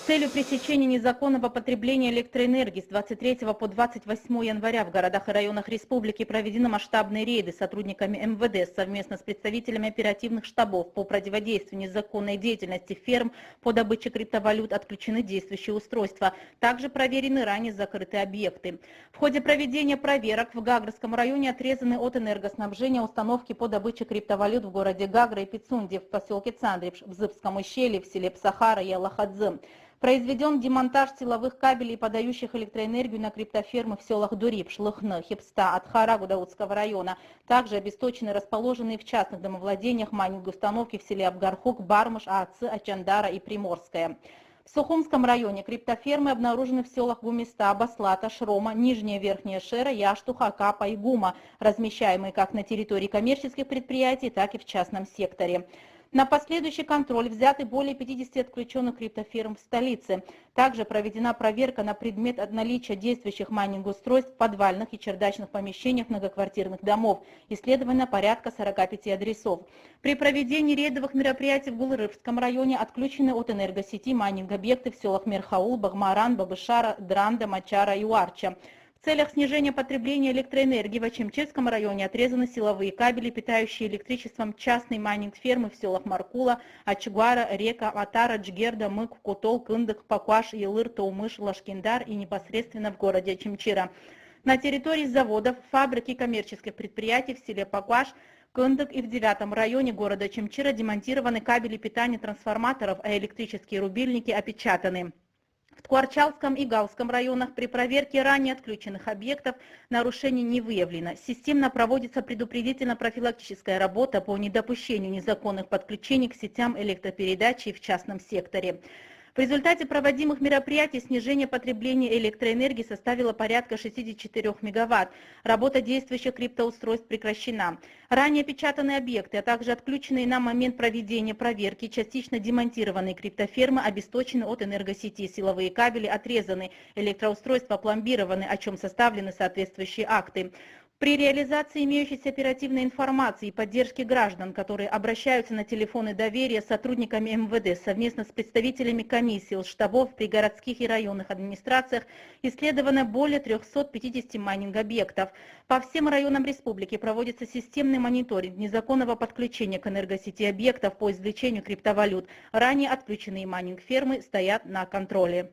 С целью пресечения незаконного потребления электроэнергии с 23 по 28 января в городах и районах республики проведены масштабные рейды сотрудниками МВД совместно с представителями оперативных штабов по противодействию незаконной деятельности ферм по добыче криптовалют, отключены действующие устройства. Также проверены ранее закрытые объекты. В ходе проведения проверок в Гагрском районе отрезаны от энергоснабжения установки по добыче криптовалют в городе Гагра и Пицунде, в поселке Цандрипш, в Зыбском ущелье, в селе Псахара и Аллахадзе. Произведен демонтаж силовых кабелей, подающих электроэнергию на криптофермы в селах Дурипш, Лыхны, Хипста, Атхара Гудаутского района. Также обесточены расположенные в частных домовладениях майнинг-установки в селе Абгархук, Бармыш, Аацы, Ачандара и Приморская. В Сухумском районе криптофермы обнаружены в селах Гумиста, Баслата, Шрома, Нижняя Верхняя Шера, Яштуха, Капа и Гума, размещаемые как на территории коммерческих предприятий, так и в частном секторе. На последующий контроль взяты более 50 отключенных криптоферм в столице. Также проведена проверка на предмет наличия действующих майнинг-устройств в подвальных и чердачных помещениях многоквартирных домов. Исследовано порядка 45 адресов. При проведении рейдовых мероприятий в Гулрывском районе отключены от энергосети майнинг-объекты в селах Мерхаул, Багмаран, Бабышара, Дранда, Мачара и Уарча. В целях снижения потребления электроэнергии в Ачимчирском районе отрезаны силовые кабели, питающие электричеством частные майнинг-фермы в селах Маркула, Ачгуара, Река, Атара, Джгерда, Мык, Кутол, Кындык, Пакуаш, Елыр, Таумыш, Лашкиндар и непосредственно в городе Ачимчира. На территории заводов, фабрик и коммерческих предприятий в селе Пакуаш, Кындык и в 9 районе города Ачимчира демонтированы кабели питания трансформаторов, а электрические рубильники опечатаны. В Ткуарчалском и Галском районах при проверке ранее отключенных объектов нарушений не выявлено. Системно проводится предупредительно-профилактическая работа по недопущению незаконных подключений к сетям электропередачи в частном секторе. В результате проводимых мероприятий снижение потребления электроэнергии составило порядка 64 мегаватт. Работа действующих криптоустройств прекращена. Ранее опечатанные объекты, а также отключенные на момент проведения проверки частично демонтированные криптофермы обесточены от энергосети, силовые кабели отрезаны, электроустройства пломбированы, о чем составлены соответствующие акты. При реализации имеющейся оперативной информации и поддержке граждан, которые обращаются на телефоны доверия сотрудниками МВД совместно с представителями комиссий, штабов при городских и районных администрациях, исследовано более 350 майнинг-объектов. По всем районам республики проводится системный мониторинг незаконного подключения к энергосети объектов по извлечению криптовалют. Ранее отключенные майнинг-фермы стоят на контроле.